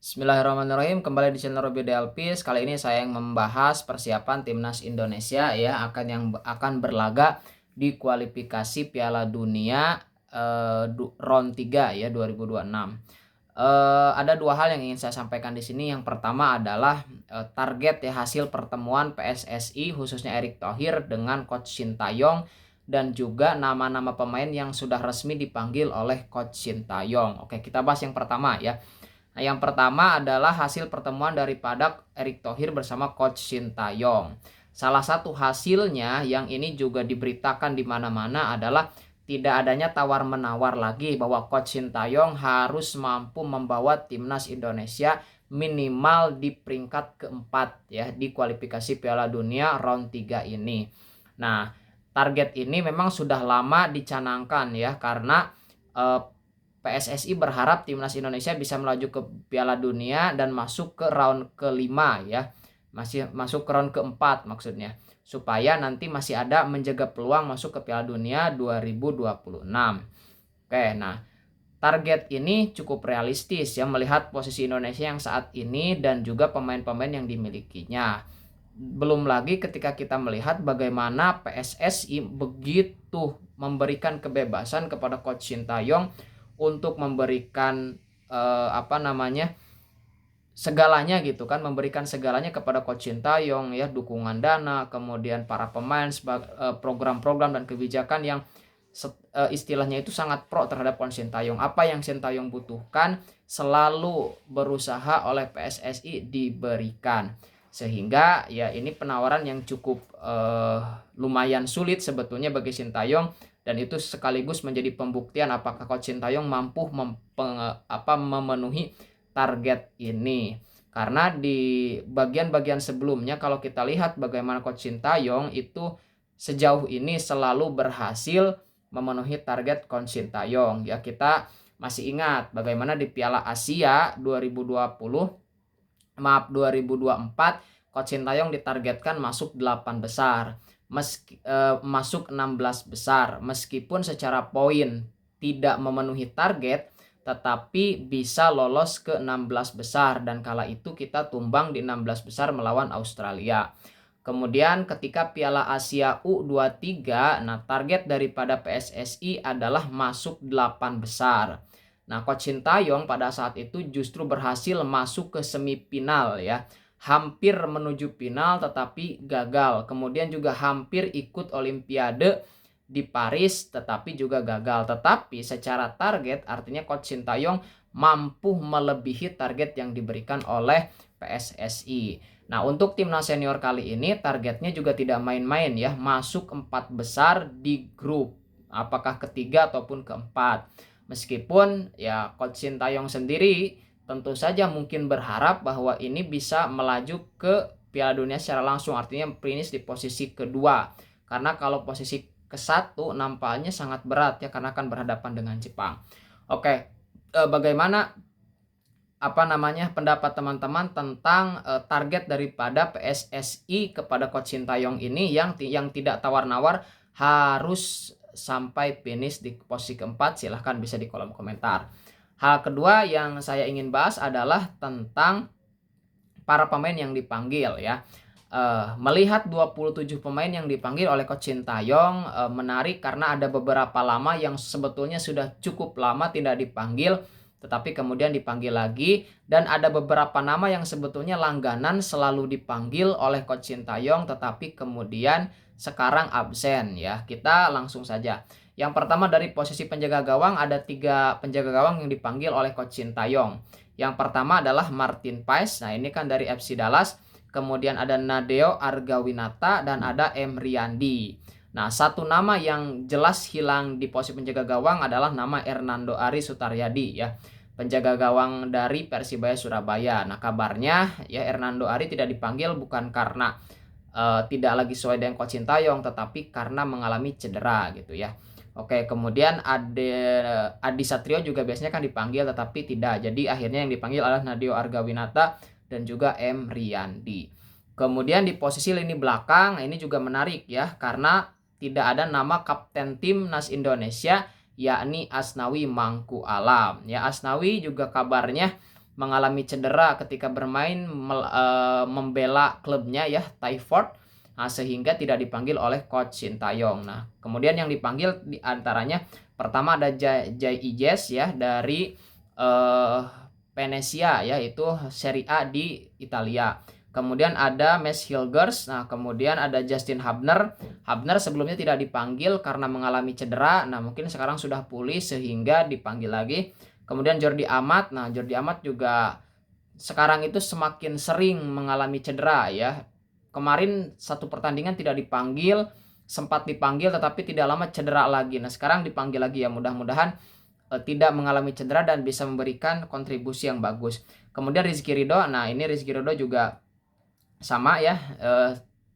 Bismillahirrahmanirrahim. Kembali di channel Robi Delpis. Kali ini saya yang membahas persiapan timnas Indonesia ya akan berlaga di kualifikasi Piala Dunia round 3 ya 2026. Ada dua hal yang ingin saya sampaikan di sini. Yang pertama adalah target ya hasil pertemuan PSSI khususnya Erick Thohir dengan Coach Sintayong dan juga nama-nama pemain yang sudah resmi dipanggil oleh Coach Sintayong. Oke, kita bahas yang pertama ya. Nah, yang pertama adalah hasil pertemuan daripada Erick Thohir bersama Coach Sintayong. Salah satu hasilnya yang ini juga diberitakan di mana-mana adalah tidak adanya tawar-menawar lagi bahwa Coach Sintayong harus mampu membawa timnas Indonesia minimal di peringkat keempat ya di kualifikasi Piala Dunia round 3 ini. Nah, target ini memang sudah lama dicanangkan ya karena PSSI berharap timnas Indonesia bisa melaju ke Piala Dunia dan masuk ke round kelima ya. Masih masuk ke round keempat maksudnya. Supaya nanti masih ada menjaga peluang masuk ke Piala Dunia 2026. Oke, nah target ini cukup realistis ya melihat posisi Indonesia yang saat ini dan juga pemain-pemain yang dimilikinya. Belum lagi ketika kita melihat bagaimana PSSI begitu memberikan kebebasan kepada Coach Sintayong untuk memberikan segalanya gitu kan, memberikan segalanya kepada Coach Sintayong ya, dukungan dana, kemudian para pemain, program-program dan kebijakan yang istilahnya itu sangat pro terhadap Coach Sintayong. Apa yang Sintayong butuhkan selalu berusaha oleh PSSI diberikan, sehingga ya ini penawaran yang cukup lumayan sulit sebetulnya bagi Sintayong. Dan itu sekaligus menjadi pembuktian apakah Coach Sintayong mampu memenuhi target ini. Karena di bagian-bagian sebelumnya kalau kita lihat bagaimana Coach Sintayong itu sejauh ini selalu berhasil memenuhi target Coach Sintayong. Ya, kita masih ingat bagaimana di Piala Asia 2024 Coach Sintayong ditargetkan masuk 8 besar. Masuk 16 besar meskipun secara poin tidak memenuhi target tetapi bisa lolos ke 16 besar dan kala itu kita tumbang di 16 besar melawan Australia. Kemudian ketika Piala Asia U23, nah target daripada PSSI adalah masuk 8 besar. Nah, Coach Sintayong pada saat itu justru berhasil masuk ke semifinal ya. Hampir menuju final tetapi gagal. Kemudian juga hampir ikut Olimpiade di Paris tetapi juga gagal. Tetapi secara target artinya Coach Sintayong mampu melebihi target yang diberikan oleh PSSI. Nah, untuk timnas senior kali ini targetnya juga tidak main-main ya. Masuk 4 besar di grup. Apakah ketiga ataupun keempat. Meskipun ya Coach Sintayong sendiri tentu saja mungkin berharap bahwa ini bisa melaju ke Piala Dunia secara langsung, artinya finish di posisi kedua. Karena kalau posisi ke-1 nampaknya sangat berat ya karena akan berhadapan dengan Jepang. Oke, bagaimana pendapat teman-teman tentang target daripada PSSI kepada Coach Sintayong ini yang tidak tawar-nawar harus sampai finish di posisi keempat? Silahkan bisa di kolom komentar. Hal kedua yang saya ingin bahas adalah tentang para pemain yang dipanggil ya. Melihat 27 pemain yang dipanggil oleh Coach Sintayong menarik karena ada beberapa lama yang sebetulnya sudah cukup lama tidak dipanggil tetapi kemudian dipanggil lagi, dan ada beberapa nama yang sebetulnya langganan selalu dipanggil oleh Coach Sintayong tetapi kemudian sekarang absen ya. Kita langsung saja. Yang pertama dari posisi penjaga gawang ada 3 penjaga gawang yang dipanggil oleh Coach Sintayong. Yang pertama adalah Martin Paes. Nah, ini kan dari FC Dallas. Kemudian ada Nadeo Argawinata dan ada M. Riyandi. Nah, satu nama yang jelas hilang di posisi penjaga gawang adalah nama Hernando Ari Sutaryadi ya. Penjaga gawang dari Persibaya Surabaya. Nah, kabarnya ya Hernando Ari tidak dipanggil bukan karena tidak lagi sesuai dengan Coach Sintayong tetapi karena mengalami cedera gitu ya. Oke, kemudian Adi Satrio juga biasanya kan dipanggil tetapi tidak. Jadi akhirnya yang dipanggil adalah Nadeo Argawinata dan juga M. Riyandi. Kemudian di posisi lini belakang ini juga menarik ya karena tidak ada nama kapten timnas Indonesia yakni Asnawi Mangku Alam. Ya, Asnawi juga kabarnya mengalami cedera ketika bermain membela klubnya ya, Tayford. Nah, sehingga tidak dipanggil oleh coach Sintayong. Nah, kemudian yang dipanggil diantaranya pertama ada Jai Ijes ya dari Venezia ya, itu Serie A di Italia. Kemudian ada Mads Hilgers, nah kemudian ada Justin Hubner. Hubner sebelumnya tidak dipanggil karena mengalami cedera, nah mungkin sekarang sudah pulih sehingga dipanggil lagi. Kemudian Jordi Amat, nah Jordi Amat juga sekarang itu semakin sering mengalami cedera ya. Kemarin satu pertandingan tidak dipanggil, sempat dipanggil tetapi tidak lama cedera lagi. Nah sekarang dipanggil lagi ya, mudah-mudahan tidak mengalami cedera dan bisa memberikan kontribusi yang bagus. Kemudian Rizky Ridho, nah ini Rizky Ridho juga sama ya,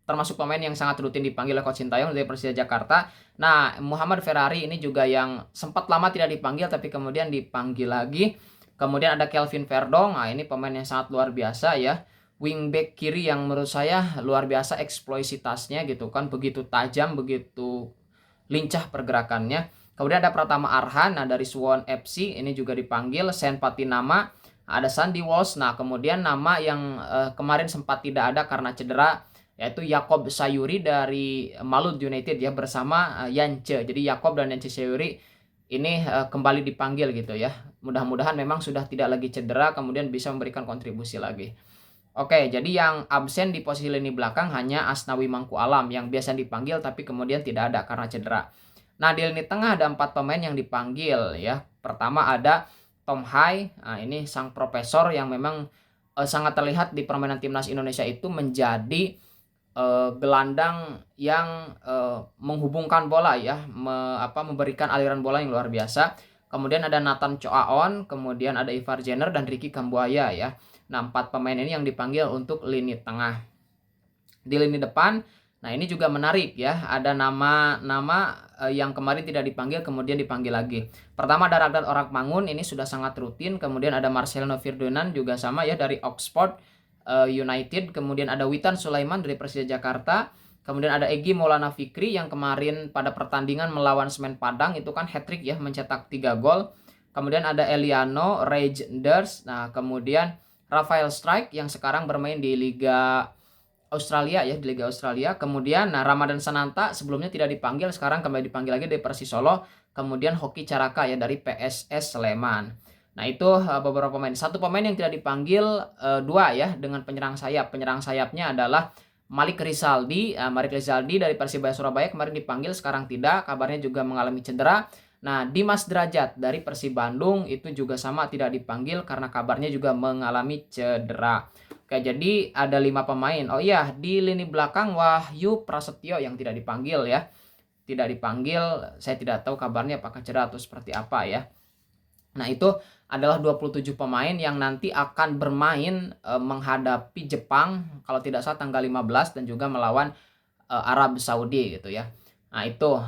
termasuk pemain yang sangat rutin dipanggil oleh coach Sintayong dari Persija Jakarta. Nah Muhammad Ferrari ini juga yang sempat lama tidak dipanggil tapi kemudian dipanggil lagi. Kemudian ada Kelvin Verdong, nah ini pemain yang sangat luar biasa ya, wingback kiri yang menurut saya luar biasa eksploisitasnya gitu kan, begitu tajam, begitu lincah pergerakannya. Kemudian ada Pratama Arhan, nah dari Suwon FC ini juga dipanggil. Sen Patinama, ada Sandy Walsh. Nah kemudian nama yang kemarin sempat tidak ada karena cedera yaitu Yakob Sayuri dari Malut United ya, bersama Yance. Jadi Yakob dan Yance Sayuri ini kembali dipanggil gitu ya. Mudah-mudahan memang sudah tidak lagi cedera, kemudian bisa memberikan kontribusi lagi. Oke, jadi yang absen di posisi lini belakang hanya Asnawi Mangku Alam yang biasa dipanggil tapi kemudian tidak ada karena cedera. Nah, di lini tengah ada 4 pemain yang dipanggil ya. Pertama ada Tom Hai, nah ini sang profesor yang memang sangat terlihat di permainan timnas Indonesia itu menjadi gelandang yang menghubungkan bola ya, memberikan aliran bola yang luar biasa. Kemudian ada Nathan Choaon, kemudian ada Ivar Jenner dan Ricky Kambuaya ya. Nah, 4 pemain ini yang dipanggil untuk lini tengah. Di lini depan, nah ini juga menarik ya, ada nama-nama yang kemarin tidak dipanggil kemudian dipanggil lagi. Pertama ada Ragnar Orakmangun, ini sudah sangat rutin. Kemudian ada Marcelino Ferdinand juga sama ya dari Oxford United. Kemudian ada Witan Sulaiman dari Persija Jakarta. Kemudian ada Egy Maulana Fikri yang kemarin pada pertandingan melawan Semen Padang itu kan hat-trick ya, mencetak 3 gol. Kemudian ada Eliano Reijnders, nah kemudian Rafael Strijk yang sekarang bermain di Liga Australia ya, di Liga Australia. Kemudian nah Ramadan Sananta sebelumnya tidak dipanggil, sekarang kembali dipanggil lagi dari Persis Solo. Kemudian Hoki Caraka ya dari PSS Sleman. Nah itu beberapa pemain. Satu pemain yang tidak dipanggil, 2 ya dengan penyerang sayap. Penyerang sayapnya adalah Malik Rizaldi. Malik Rizaldi dari Persibaya Surabaya kemarin dipanggil, sekarang tidak. Kabarnya juga mengalami cedera. Nah, Dimas Derajat dari Persib Bandung itu juga sama tidak dipanggil karena kabarnya juga mengalami cedera. Oke, jadi ada 5 pemain. Oh iya, di lini belakang Wahyu Prasetyo yang tidak dipanggil ya. Tidak dipanggil, saya tidak tahu kabarnya apakah cedera atau seperti apa ya. Nah, itu adalah 27 pemain yang nanti akan bermain menghadapi Jepang kalau tidak salah tanggal 15 dan juga melawan Arab Saudi gitu ya. Nah itu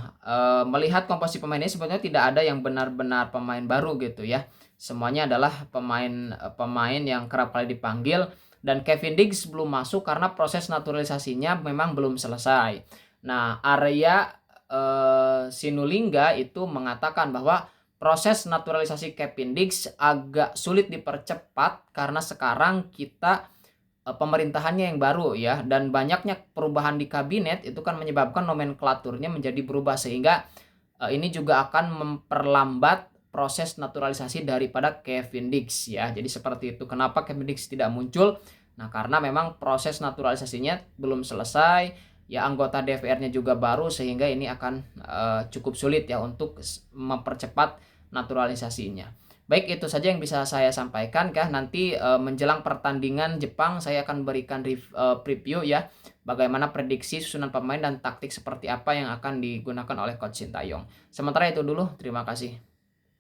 melihat komposisi pemain ini sebetulnya tidak ada yang benar-benar pemain baru gitu ya. Semuanya adalah pemain yang kerap kali dipanggil, dan Kevin Diggs belum masuk karena proses naturalisasinya memang belum selesai. Nah Arya Sinulinga itu mengatakan bahwa proses naturalisasi Kevin Diggs agak sulit dipercepat karena sekarang kita pemerintahannya yang baru ya, dan banyaknya perubahan di kabinet itu kan menyebabkan nomenklaturnya menjadi berubah, sehingga ini juga akan memperlambat proses naturalisasi daripada Kevin Diggs ya. Jadi seperti itu. Kenapa Kevin Diggs tidak muncul? Nah, karena memang proses naturalisasinya belum selesai ya, anggota DPR-nya juga baru, sehingga ini akan cukup sulit ya untuk mempercepat naturalisasinya. Baik, itu saja yang bisa saya sampaikan kah. Nanti menjelang pertandingan Jepang saya akan berikan preview ya, bagaimana prediksi susunan pemain dan taktik seperti apa yang akan digunakan oleh coach Sintayong. Sementara itu dulu, terima kasih.